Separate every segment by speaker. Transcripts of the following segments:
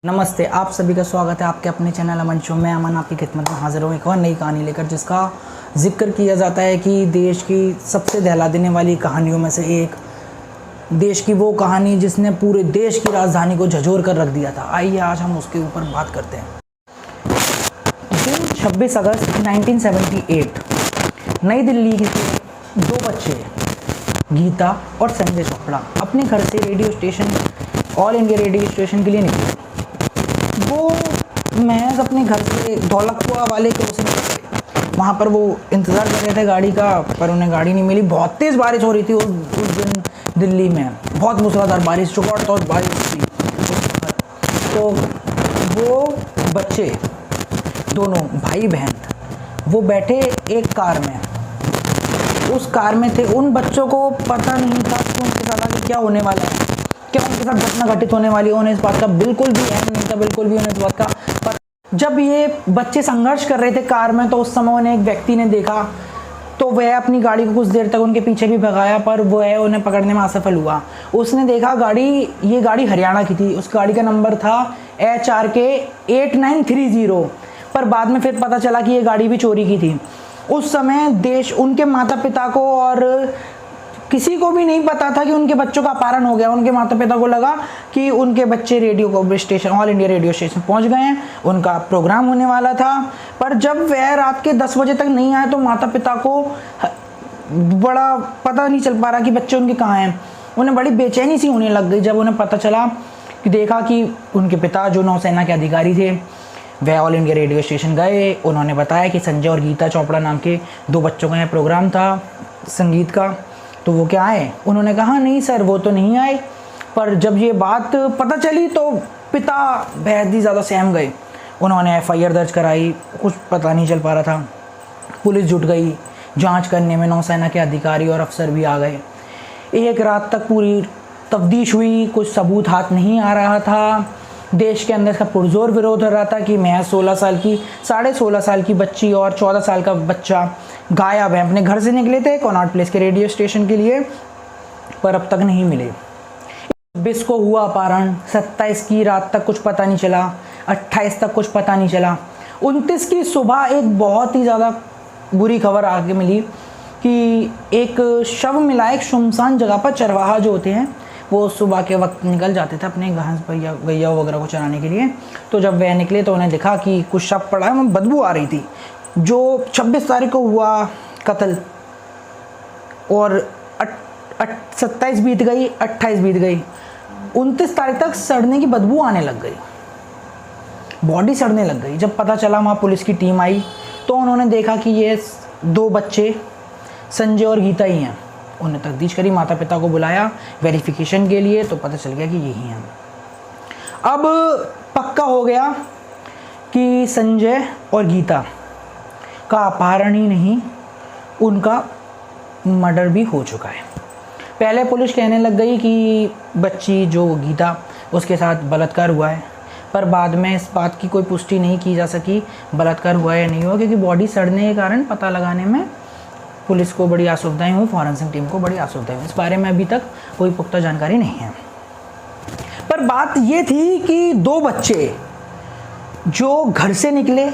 Speaker 1: नमस्ते, आप सभी का स्वागत है आपके अपने चैनल अमन शो में। अमन आपकी खिदमत में हाजिर हूँ एक और नई कहानी लेकर, जिसका जिक्र किया जाता है कि देश की सबसे दहला देने वाली कहानियों में से एक, देश की वो कहानी जिसने पूरे देश की राजधानी को झंझोर कर रख दिया था। आइए आज हम उसके ऊपर बात करते हैं। दिन 26 अगस्त 1978 नई दिल्ली के दो बच्चे गीता और संजय चोपड़ा अपने घर से radio station, all India radio station के लिए निकले। वो महज अपने घर से दौलतपुरा वाले क्रॉसिंग पर गए। वहाँ पर वो इंतज़ार कर रहे थे गाड़ी का, पर उन्हें गाड़ी नहीं मिली। बहुत तेज़ बारिश हो रही थी उस दिन दिल्ली में, बहुत मूसलाधार बारिश, और बारिश थी। तो वो बच्चे दोनों भाई बहन वो बैठे एक कार में, उस कार में थे। उन बच्चों को पता नहीं था कि उनके साथ आगे क्या होने वाला है, क्या उनके साथ घटना घटित होने वाली है। उन्हें इस बात का बिल्कुल भी अहम नहीं था, बिल्कुल भी उन्हें इस बात का। पर जब ये बच्चे संघर्ष कर रहे थे कार में, तो उस समय उन्हें एक व्यक्ति ने देखा। तो वह अपनी गाड़ी को कुछ देर तक उनके पीछे भी भगाया, पर वह उन्हें पकड़ने में असफल हुआ। उसने देखा ये गाड़ी हरियाणा की थी। उस गाड़ी का नंबर था HRK 8930। पर बाद में फिर पता चला कि ये गाड़ी भी चोरी की थी। उस समय देश, उनके माता पिता को और किसी को भी नहीं पता था कि उनके बच्चों का अपहरण हो गया। उनके माता पिता को लगा कि उनके बच्चे radio station, all India radio station पहुंच गए हैं, उनका प्रोग्राम होने वाला था। पर जब वह रात के 10 बजे तक नहीं आए, तो माता पिता को बड़ा पता नहीं चल पा रहा कि बच्चे उनके कहाँ हैं। उन्हें बड़ी बेचैनी सी होने लग गई जब उन्हें पता चला कि देखा कि उनके पिता, जो नौसेना के अधिकारी थे, वह ऑल इंडिया रेडियो स्टेशन गए। उन्होंने बताया कि संजय और गीता चोपड़ा नाम के दो बच्चों का यहाँ प्रोग्राम था संगीत का, तो वो क्या आए? उन्होंने कहा नहीं सर, वो तो नहीं आए। पर जब ये बात पता चली तो पिता बेहद ही ज़्यादा सहम गए। उन्होंने FIR दर्ज कराई, कुछ पता नहीं चल पा रहा था। पुलिस जुट गई जांच करने में, नौसेना के अधिकारी और अफसर भी आ गए। एक रात तक पूरी तफ्तीश हुई, कुछ सबूत हाथ नहीं आ रहा था। देश के अंदर इसका पुरजोर विरोध हो रहा था कि महज 16 साल की बच्ची और 14 साल का बच्चा गायब है। अपने घर से निकले थे कॉनॉट प्लेस के रेडियो स्टेशन के लिए, पर अब तक नहीं मिले। 26 को हुआ अपहरण, 27 की रात तक कुछ पता नहीं चला, 28 तक कुछ पता नहीं चला। 29 की सुबह एक बहुत ही ज़्यादा बुरी खबर आगे मिली कि एक शव मिला एक सुनसान जगह पर। चरवाहा जो होते हैं वो सुबह के वक्त निकल जाते थे अपने घास गैया वगैरह को चराने के लिए। तो जब वह निकले तो उन्हें दिखा कि कुछ शव पड़ा है, वहाँ बदबू आ रही थी। जो 26 तारीख को हुआ कत्ल, और 27 बीत गई, 28 बीत गई, 29 तारीख तक सड़ने की बदबू आने लग गई, बॉडी सड़ने लग गई। जब पता चला, वहाँ पुलिस की टीम आई तो उन्होंने देखा कि ये दो बच्चे संजय और गीता ही हैं। उन्हें तफ्तीश करी, माता पिता को बुलाया वेरिफिकेशन के लिए, तो पता चल गया कि यही हैं। अब पक्का हो गया कि संजय और गीता का अपहरण ही नहीं, उनका मर्डर भी हो चुका है। पहले पुलिस कहने लग गई कि बच्ची जो गीता, उसके साथ बलात्कार हुआ है, पर बाद में इस बात की कोई पुष्टि नहीं की जा सकी बलात्कार हुआ या नहीं हुआ, क्योंकि बॉडी सड़ने के कारण पता लगाने में पुलिस को बड़ी असुविधाएं हुई, फॉरेंसिक टीम को बड़ी असुविधाएं हुई। इस बारे में अभी तक कोई पुख्ता जानकारी नहीं है। पर बात ये थी कि दो बच्चे जो घर से निकले,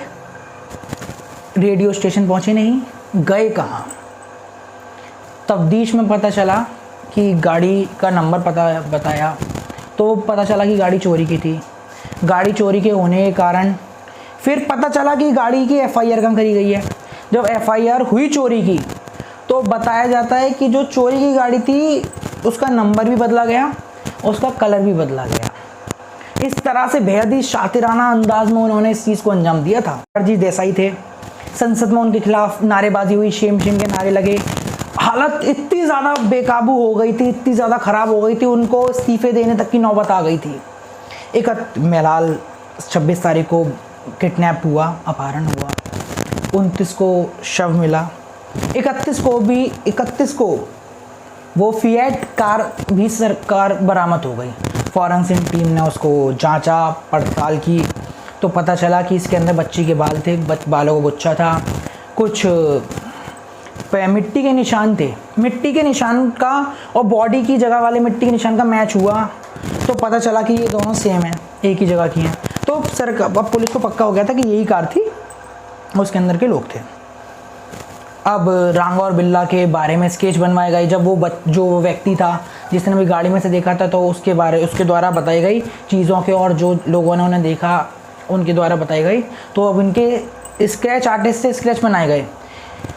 Speaker 1: रेडियो स्टेशन पहुंचे नहीं, गए कहाँ? तफ्तीश में पता चला कि गाड़ी का नंबर बताया तो पता चला कि गाड़ी चोरी की थी। गाड़ी चोरी के होने के कारण फिर पता चला कि गाड़ी की FIR कहाँ करी गई है। जब FIR हुई चोरी की, तो बताया जाता है कि जो चोरी की गाड़ी थी उसका नंबर भी बदला गया, उसका कलर भी बदला गया। इस तरह से बेहद ही शातिराना अंदाज में उन्होंने इस चीज़ को अंजाम दिया था। अजीत देसाई थे, संसद में उनके खिलाफ नारेबाजी हुई, शेम शेम के नारे लगे। हालत इतनी ज़्यादा बेकाबू हो गई थी, इतनी ज़्यादा ख़राब हो गई थी, उनको इस्तीफे देने तक की नौबत आ गई थी। मेलाल 26 तारीख को किडनैप हुआ, अपहरण हुआ। 29 को शव मिला। 31 को वो फिएट कार भी सरकार बरामद हो गई। फॉरेंसिक टीम ने उसको जांचा, पड़ताल की, तो पता चला कि इसके अंदर बच्ची के बाल थे, बालों का गुच्छा था, कुछ मिट्टी के निशान थे। मिट्टी के निशान का और बॉडी की जगह वाले मिट्टी के निशान का मैच हुआ, तो पता चला कि ये दोनों सेम हैं। एक ही जगह की हैं। तो सर अब पुलिस को पक्का हो गया था कि यही कार थी, उसके अंदर के लोग थे। अब रांगा और बिल्ला के बारे में स्केच बनवाई गई। जब वो जो व्यक्ति था जिसने भी गाड़ी में से देखा था, तो उसके द्वारा बताई गई चीज़ों के, और जो लोगों ने उन्हें देखा उनके द्वारा बताई गई। तो अब इनके स्केच आर्टिस्ट से स्केच बनाए गए।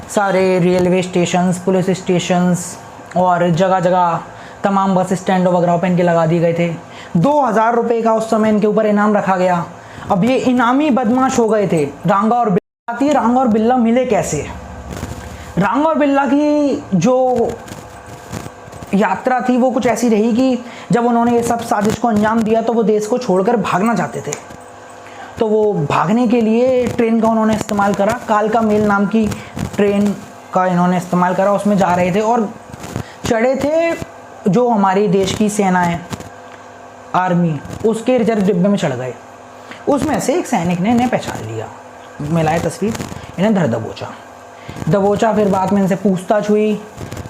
Speaker 1: सारे रेलवे स्टेशंस, पुलिस स्टेशंस और जगह जगह तमाम बस स्टैंड वगैरह पे इनके लगा दिए गए थे। 2000 रुपये का उस समय इनके ऊपर इनाम रखा गया। अब ये इनामी बदमाश हो गए थे। रांगा और बिल्ला आती है, रांगा और बिल्ला मिले कैसे? रांगा और बिल्ला की जो यात्रा थी वो कुछ ऐसी रही कि जब उन्होंने ये सब साजिश को अंजाम दिया तो वो देश को छोड़कर भागना चाहते थे। तो वो भागने के लिए ट्रेन का उन्होंने इस्तेमाल करा। कालका मेल नाम की ट्रेन का इन्होंने इस्तेमाल करा। उसमें जा रहे थे और चढ़े थे जो हमारी देश की सेना है, आर्मी, उसके रिजर्व डिब्बे में चढ़ गए। उसमें से एक सैनिक ने इन्हें पहचान लिया, मिलाए तस्वीर, इन्हें धर दबोचा। फिर बाद में इनसे पूछताछ हुई।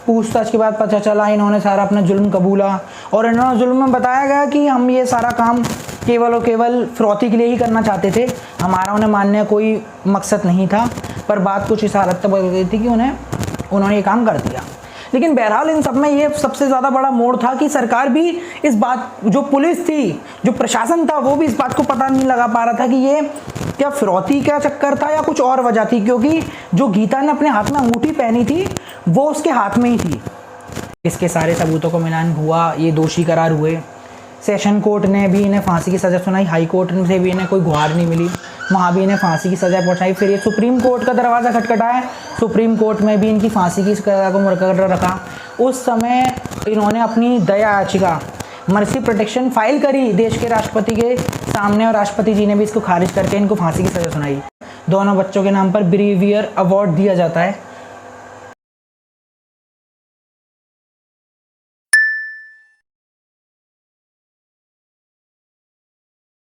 Speaker 1: पूछताछ के बाद पता चला इन्होंने सारा अपना जुल्म कबूला, और इन्होंने जुल्म में बताया गया कि हम ये सारा काम केवल और केवल फिरौती के लिए ही करना चाहते थे, हमारा उन्हें मानने कोई मकसद नहीं था। पर बात कुछ इस हालत तक बदल गई थी कि उन्होंने ये काम कर दिया। लेकिन बहरहाल इन सब में ये सबसे ज़्यादा बड़ा मोड़ था कि सरकार भी इस बात, जो पुलिस थी, जो प्रशासन था, वो भी इस बात को पता नहीं लगा पा रहा था कि ये क्या फिरौती का चक्कर था या कुछ और वजह थी, क्योंकि जो गीता ने अपने हाथ में अंगूठी पहनी थी वो उसके हाथ में ही थी। इसके सारे सबूतों को मिलान हुआ, ये दोषी करार हुए। सेशन कोर्ट ने भी इन्हें फांसी की सज़ा सुनाई, हाई कोर्ट से भी इन्हें कोई गुहार नहीं मिली, वहाँ भी इन्हें फांसी की सज़ा पहुँचाई। फिर ये सुप्रीम कोर्ट का दरवाज़ा खटखटाया, सुप्रीम कोर्ट में भी इनकी फांसी की सज़ा को मुकर्रर रखा। उस समय इन्होंने अपनी दया याचिका, मर्सी प्रोटेक्शन फाइल करी देश के राष्ट्रपति के सामने, और राष्ट्रपति जी ने भी इसको खारिज करके इनको फांसी की सज़ा सुनाई। दोनों बच्चों के नाम पर ब्रेवियर अवार्ड दिया जाता है।